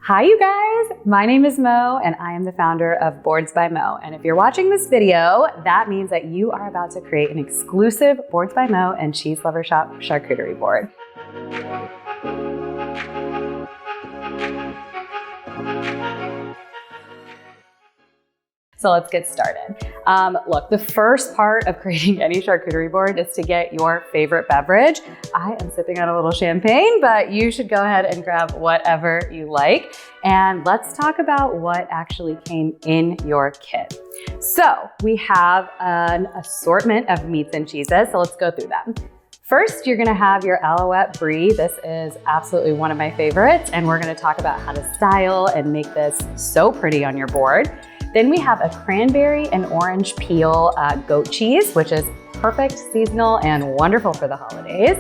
Hi you guys, my name is Mo and I am the founder of Boards by Mo. And if you're watching this video, that means that you are about to create an exclusive Boards by Mo and Cheeselovershop charcuterie board. So let's get started. Look, the first part of creating any charcuterie board is to get your favorite beverage. I am sipping on a little champagne, but you should go ahead and grab whatever you like. And let's talk about what actually came in your kit. So we have an assortment of meats and cheeses, so let's go through them. First, you're gonna have your Alouette Brie. This is absolutely one of my favorites, and we're gonna talk about how to style and make this so pretty on your board. Then we have a cranberry and orange peel goat cheese, which is perfect, seasonal, and wonderful for the holidays.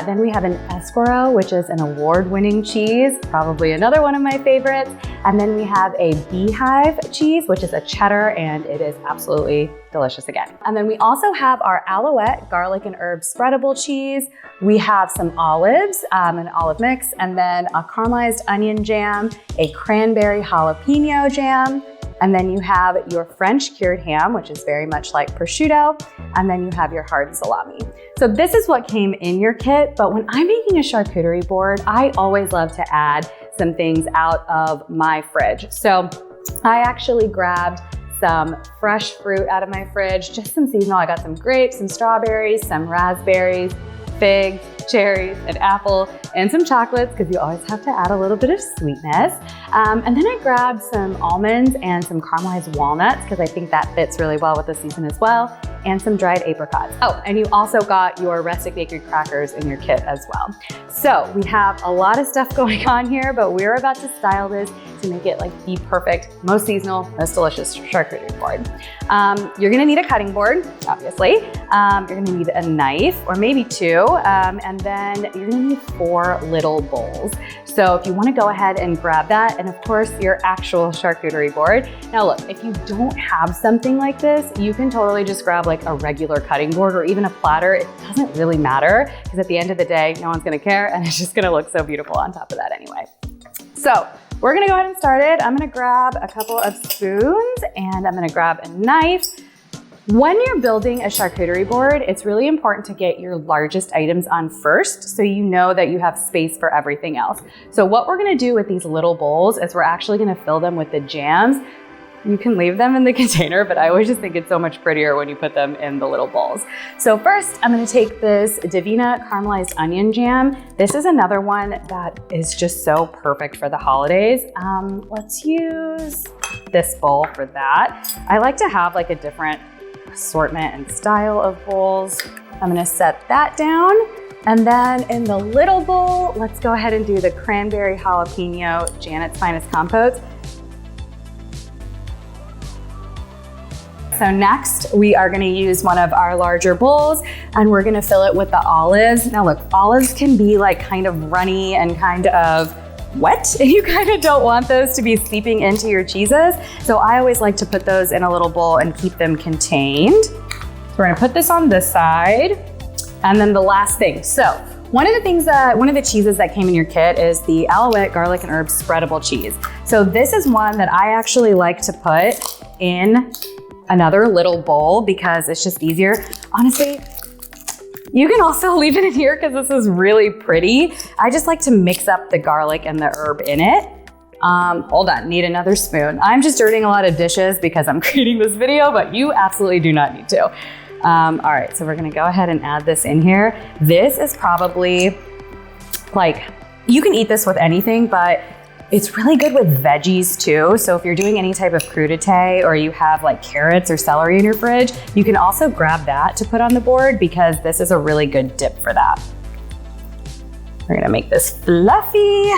Then we have an Esquero, which is an award-winning cheese, probably another one of my favorites. And then we have a Beehive cheese, which is a cheddar, and it is absolutely delicious again. And then we also have our Alouette garlic and herb spreadable cheese. We have some olives, an olive mix, and then a caramelized onion jam, a cranberry jalapeno jam, and then you have your French cured ham, which is very much like prosciutto, and then you have your hard salami. So this is what came in your kit, but when I'm making a charcuterie board, I always love to add some things out of my fridge. So I actually grabbed some fresh fruit out of my fridge, just some seasonal. I got some grapes, some strawberries, some raspberries, figs, cherries, an apple, and some chocolates, because you always have to add a little bit of sweetness. And then I grabbed some almonds and some caramelized walnuts, because I think that fits really well with the season as well, and some dried apricots. Oh, and you also got your rustic bakery crackers in your kit as well. So we have a lot of stuff going on here, but we're about to style this to make it like the perfect, most seasonal, most delicious charcuterie board. You're gonna need a cutting board, obviously. You're gonna need a knife, or maybe two, and then you're gonna need 4 little bowls. So if you wanna go ahead and grab that, and of course your actual charcuterie board. Now look, if you don't have something like this, you can totally just grab like a regular cutting board or even a platter. It doesn't really matter, because at the end of the day, no one's gonna care, and it's just gonna look so beautiful on top of that anyway. So we're gonna go ahead and start it. I'm gonna grab a couple of spoons and I'm gonna grab a knife. When you're building a charcuterie board, it's really important to get your largest items on first, so you know that you have space for everything else. So what we're gonna do with these little bowls is we're actually gonna fill them with the jams. You can leave them in the container, but I always just think it's so much prettier when you put them in the little bowls. So first, I'm gonna take this Divina caramelized onion jam. This is another one that is just so perfect for the holidays. Let's use this bowl for that. I like to have like a different assortment and style of bowls. I'm gonna set that down. And then in the little bowl, let's go ahead and do the cranberry jalapeno Janet's Finest compote. So next, we are gonna use one of our larger bowls and we're gonna fill it with the olives. Now look, olives can be like kind of runny and kind of wet. You kind of don't want those to be seeping into your cheeses. So I always like to put those in a little bowl and keep them contained. So we're gonna put this on this side. And then the last thing. So one of the cheeses that came in your kit is the Alouette garlic and herb spreadable cheese. So this is one that I actually like to put in another little bowl because it's just easier. Honestly, you can also leave it in here because this is really pretty. I just like to mix up the garlic and the herb in it. Hold on, need another spoon. I'm just dirtying a lot of dishes because I'm creating this video, but you absolutely do not need to. All right, so we're gonna go ahead and add this in here. This is probably like, you can eat this with anything, but it's really good with veggies too. So if you're doing any type of crudité or you have like carrots or celery in your fridge, you can also grab that to put on the board because this is a really good dip for that. We're gonna make this fluffy.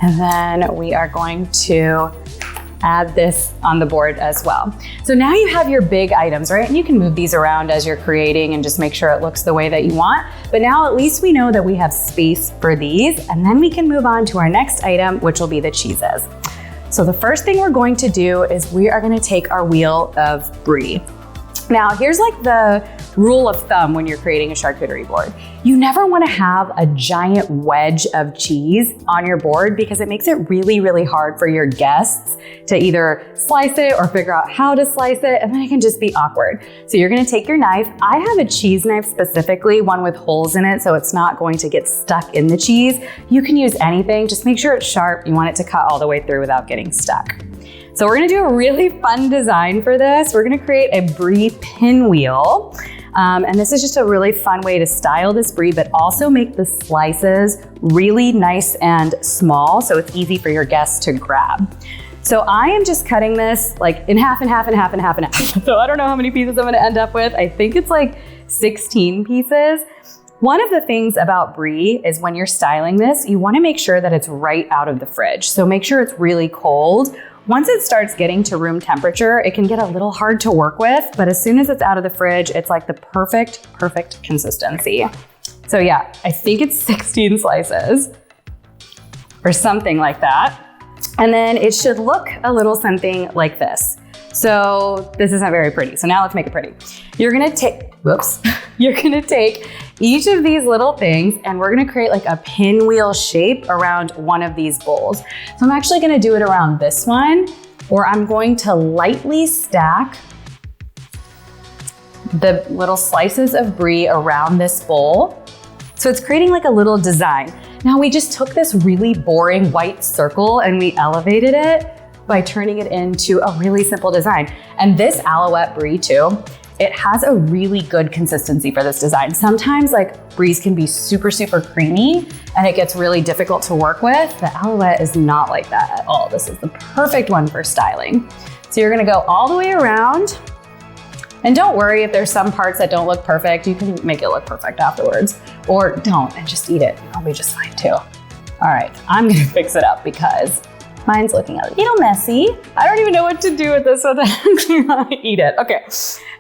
And then we are going to add this on the board as well. So now you have your big items, right? And you can move these around as you're creating and just make sure it looks the way that you want. But now at least we know that we have space for these, and then we can move on to our next item, which will be the cheeses. So the first thing we're going to do is we are gonna take our wheel of Brie. Now here's like the rule of thumb when you're creating a charcuterie board. You never want to have a giant wedge of cheese on your board because it makes it really, really hard for your guests to either slice it or figure out how to slice it, and then it can just be awkward. So you're gonna take your knife. I have a cheese knife specifically, one with holes in it, so it's not going to get stuck in the cheese. You can use anything, just make sure it's sharp. You want it to cut all the way through without getting stuck. So we're gonna do a really fun design for this. We're gonna create a Brie pinwheel. And this is just a really fun way to style this Brie, but also make the slices really nice and small so it's easy for your guests to grab. So I am just cutting this like in half and half and half and half and half. So I don't know how many pieces I'm gonna end up with. I think it's like 16 pieces. One of the things about Brie is when you're styling this, you wanna make sure that it's right out of the fridge. So make sure it's really cold. Once it starts getting to room temperature, it can get a little hard to work with, but as soon as it's out of the fridge, it's like the perfect consistency. So yeah, I think it's 16 slices or something like that. And then it should look a little something like this. So this isn't very pretty. So now let's make it pretty. You're gonna take, you're gonna take each of these little things and we're gonna create like a pinwheel shape around one of these bowls. So I'm actually gonna do it around this one, or I'm going to lightly stack the little slices of Brie around this bowl. So it's creating like a little design. Now we just took this really boring white circle and we elevated it by turning it into a really simple design. And this Alouette Brie too, it has a really good consistency for this design. Sometimes like Bries can be super creamy and it gets really difficult to work with. The Alouette is not like that at all. This is the perfect one for styling. So you're gonna go all the way around. And don't worry if there's some parts that don't look perfect, you can make it look perfect afterwards. Or don't and just eat it, it'll be just fine too. All right, I'm gonna fix it up because mine's looking a little messy. I don't even know what to do with this so that I eat it. Okay,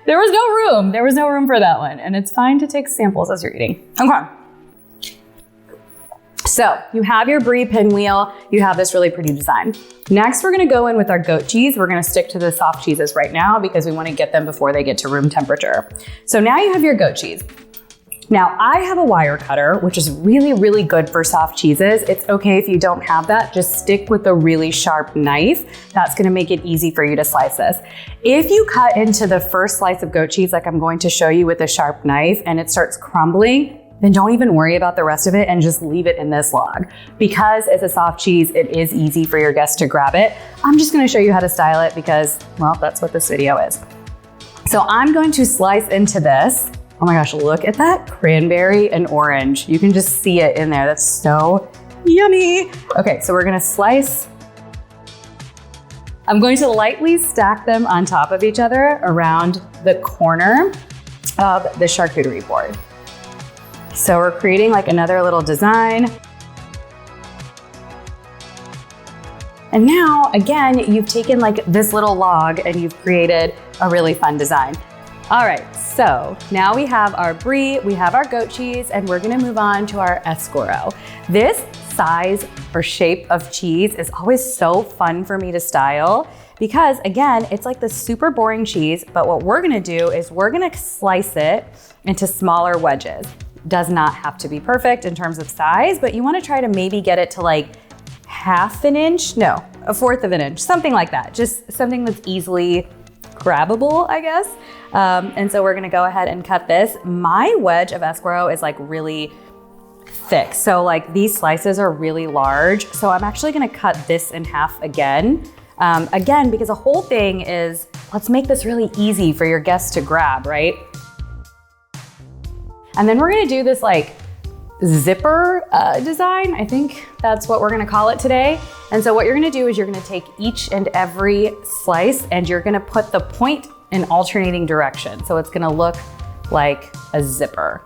there was no room. There was no room for that one. And it's fine to take samples as you're eating. Okay. So you have your Brie pinwheel, you have this really pretty design. Next, we're gonna go in with our goat cheese. We're gonna stick to the soft cheeses right now because we wanna get them before they get to room temperature. So now you have your goat cheese. Now I have a wire cutter, which is really good for soft cheeses. It's okay if you don't have that, just stick with a really sharp knife. That's gonna make it easy for you to slice this. If you cut into the first slice of goat cheese, like I'm going to show you with a sharp knife, and it starts crumbling, then don't even worry about the rest of it and just leave it in this log. Because it's a soft cheese, it is easy for your guests to grab it. I'm just gonna show you how to style it because, well, that's what this video is. So I'm going to slice into this. Oh my gosh, look at that cranberry and orange. You can just see it in there. That's so yummy. Okay, so we're gonna slice. I'm going to lightly stack them on top of each other around the corner of the charcuterie board. So we're creating like another little design. And now, again, you've taken like this little log and you've created a really fun design. All right, so now we have our Brie, we have our goat cheese, and we're gonna move on to our escargot. This size or shape of cheese is always so fun for me to style because, again, it's like the super boring cheese, but what we're gonna do is we're gonna slice it into smaller wedges. Does not have to be perfect in terms of size, but you wanna try to maybe get it to like half an inch, no, a fourth of an inch, something like that. Just something that's easily grabbable, I guess. And so we're gonna go ahead and cut this. My wedge of escargot is like really thick. So like these slices are really large. So I'm actually gonna cut this in half again. Again, because the whole thing is, let's make this really easy for your guests to grab, right? And then we're gonna do this like zipper design. I think that's what we're gonna call it today. And so what you're gonna do is you're gonna take each and every slice and you're gonna put the point in alternating direction. So it's gonna look like a zipper.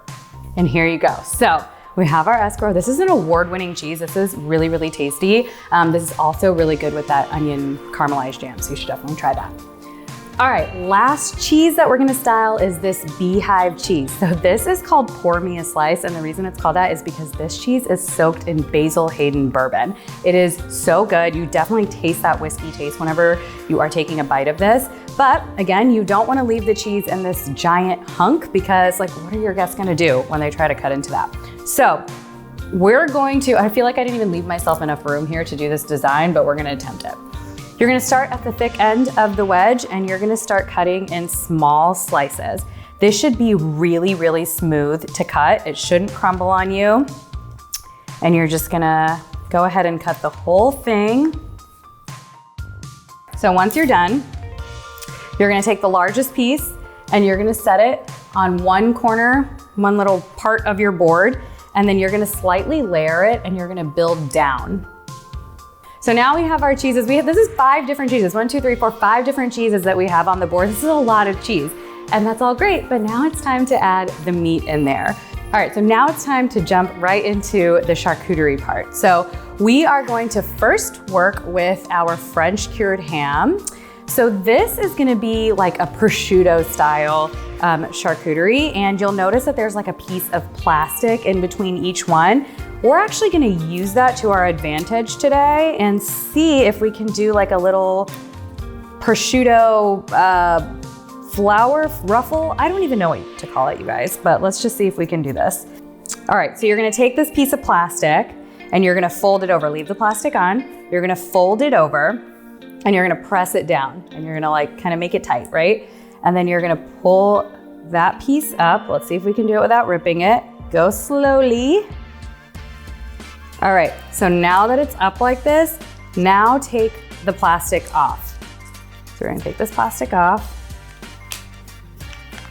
And here you go. So we have our escargot. This is an award-winning cheese. This is really tasty. This is also really good with that onion caramelized jam. So you should definitely try that. All right, last cheese that we're gonna style is this Beehive cheese. So this is called Pour Me a Slice, and the reason it's called that is because this cheese is soaked in Basil Hayden bourbon. It is so good. You definitely taste that whiskey taste whenever you are taking a bite of this, But again, you don't want to leave the cheese in this giant hunk because like, what are your guests going to do when they try to cut into that? So we're going to, I feel like I didn't even leave myself enough room here to do this design, but we're going to attempt it. You're going to start at the thick end of the wedge and you're going to start cutting in small slices. This should be really, really smooth to cut. It shouldn't crumble on you. And you're just gonna go ahead and cut the whole thing. So once you're done, you're gonna take the largest piece and you're gonna set it on one corner, one little part of your board, and then you're gonna slightly layer it and you're gonna build down. So now we have our cheeses. This is 5 different cheeses. 1, 2, 3, 4, 5 different cheeses that we have on the board. This is a lot of cheese. And that's all great, but now it's time to add the meat in there. All right, so now it's time to jump right into the charcuterie part. So we are going to first work with our French cured ham. So this is gonna be like a prosciutto style charcuterie, and you'll notice that there's like a piece of plastic in between each one. We're actually gonna use that to our advantage today and see if we can do like a little prosciutto flower ruffle. I don't even know what to call it, you guys, but let's just see if we can do this. All right, so you're gonna take this piece of plastic and you're gonna fold it over. Leave the plastic on. You're gonna fold it over and you're gonna press it down and you're gonna like kind of make it tight, right? And then you're gonna pull that piece up. Let's see if we can do it without ripping it. Go slowly. All right, so now that it's up like this, now take the plastic off. So we're gonna take this plastic off.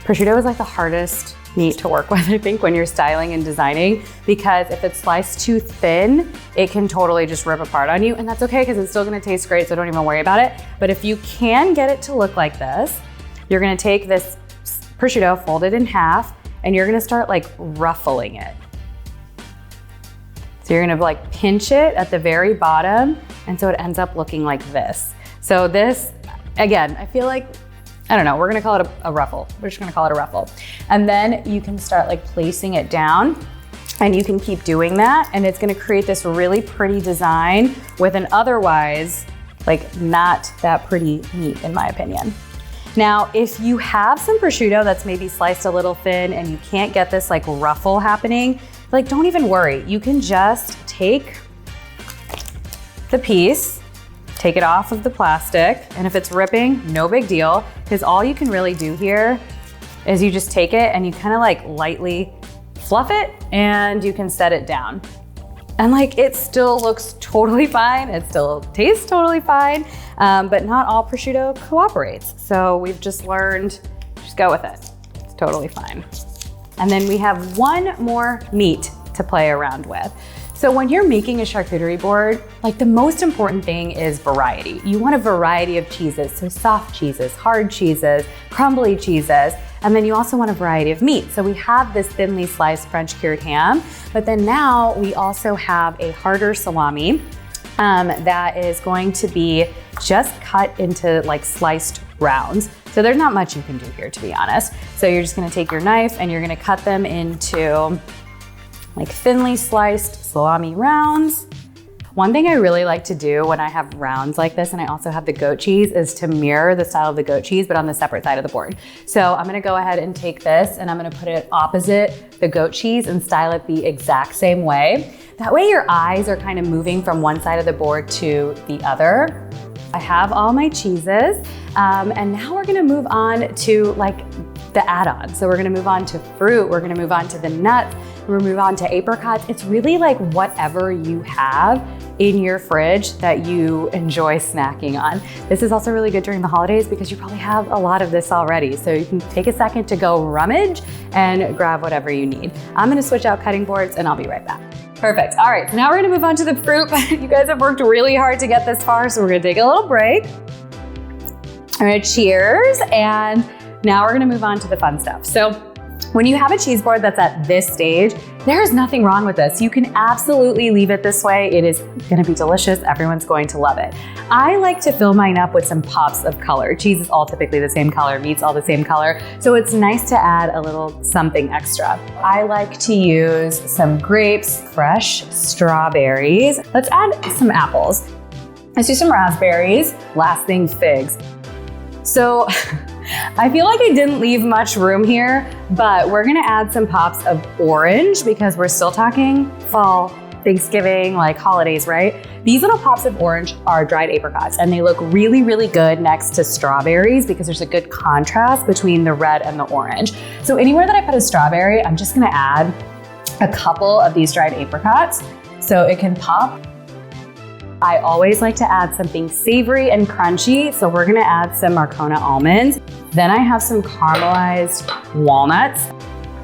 Prosciutto is like the hardest meat to work with, I think, when you're styling and designing, because if it's sliced too thin, it can totally just rip apart on you, and that's okay because it's still gonna taste great, so don't even worry about it. But if you can get it to look like this, you're gonna take this prosciutto, fold it in half, and you're gonna start like ruffling it. So you're gonna like pinch it at the very bottom, and so it ends up looking like this. So this, again, I feel like, I don't know, we're gonna call it a ruffle. We're just gonna call it a ruffle. And then you can start like placing it down and you can keep doing that. And it's gonna create this really pretty design with an otherwise like not that pretty meat, in my opinion. Now, if you have some prosciutto that's maybe sliced a little thin and you can't get this like ruffle happening, like don't even worry. You can just take the piece, take it off of the plastic, and if it's ripping, no big deal, because all you can really do here is you just take it and you kind of like lightly fluff it and you can set it down. And like it still looks totally fine, it still tastes totally fine, but not all prosciutto cooperates. So we've just learned, just go with it. It's totally fine. And then we have one more meat to play around with. So when you're making a charcuterie board, like the most important thing is variety. You want a variety of cheeses, so soft cheeses, hard cheeses, crumbly cheeses, and then you also want a variety of meat. So we have this thinly sliced French cured ham, but then now we also have a harder salami that is going to be just cut into like sliced rounds. So there's not much you can do here, to be honest. So you're just gonna take your knife and you're gonna cut them into like thinly sliced salami rounds. One thing I really like to do when I have rounds like this, and I also have the goat cheese, is to mirror the style of the goat cheese, but on the separate side of the board. So I'm gonna go ahead and take this and I'm gonna put it opposite the goat cheese and style it the exact same way. That way your eyes are kind of moving from one side of the board to the other. I have all my cheeses, and now we're gonna move on to like the add-ons. So we're gonna move on to fruit, we're gonna move on to the nuts, we're gonna move on to apricots. It's really like whatever you have in your fridge that you enjoy snacking on. This is also really good during the holidays because you probably have a lot of this already. So you can take a second to go rummage and grab whatever you need. I'm gonna switch out cutting boards and I'll be right back. Perfect, all right, so now we're gonna move on to the fruit. You guys have worked really hard to get this far, so we're gonna take a little break. All right, cheers, and now we're gonna move on to the fun stuff. So when you have a cheese board that's at this stage, there's nothing wrong with this. You can absolutely leave it this way. It is gonna be delicious. Everyone's going to love it. I like to fill mine up with some pops of color. Cheese is all typically the same color, meat's all the same color. So it's nice to add a little something extra. I like to use some grapes, fresh strawberries. Let's add some apples. Let's do some raspberries. Last thing, figs. So I feel like I didn't leave much room here, but we're gonna add some pops of orange because we're still talking fall, Thanksgiving, like holidays, right? These little pops of orange are dried apricots, and they look really, really good next to strawberries because there's a good contrast between the red and the orange. So anywhere that I put a strawberry, I'm just gonna add a couple of these dried apricots so it can pop. I always like to add something savory and crunchy, so we're gonna add some Marcona almonds. Then I have some caramelized walnuts.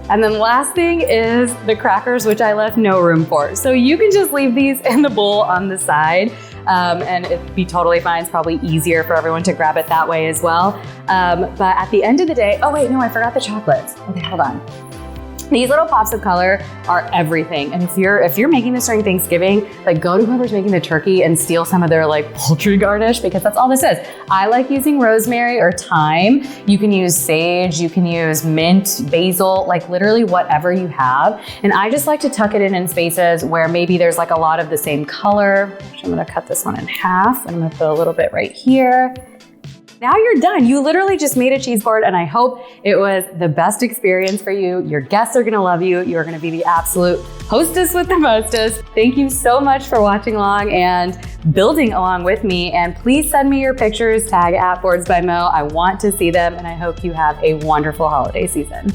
And then last thing is the crackers, which I left no room for. So you can just leave these in the bowl on the side and it'd be totally fine. It's probably easier for everyone to grab it that way as well. But at the end of the day, oh wait, no, I forgot the chocolates. Okay, hold on. These little pops of color are everything. And if you're making this during Thanksgiving, like go to whoever's making the turkey and steal some of their like poultry garnish because that's all this is. I like using rosemary or thyme. You can use sage, you can use mint, basil, like literally whatever you have. And I just like to tuck it in spaces where maybe there's like a lot of the same color. I'm gonna cut this one in half and I'm gonna put a little bit right here. Now you're done. You literally just made a cheese board and I hope it was the best experience for you. Your guests are gonna love you. You're gonna be the absolute hostess with the mostest. Thank you so much for watching along and building along with me. And please send me your pictures, tag @BoardsbyMo. I want to see them and I hope you have a wonderful holiday season.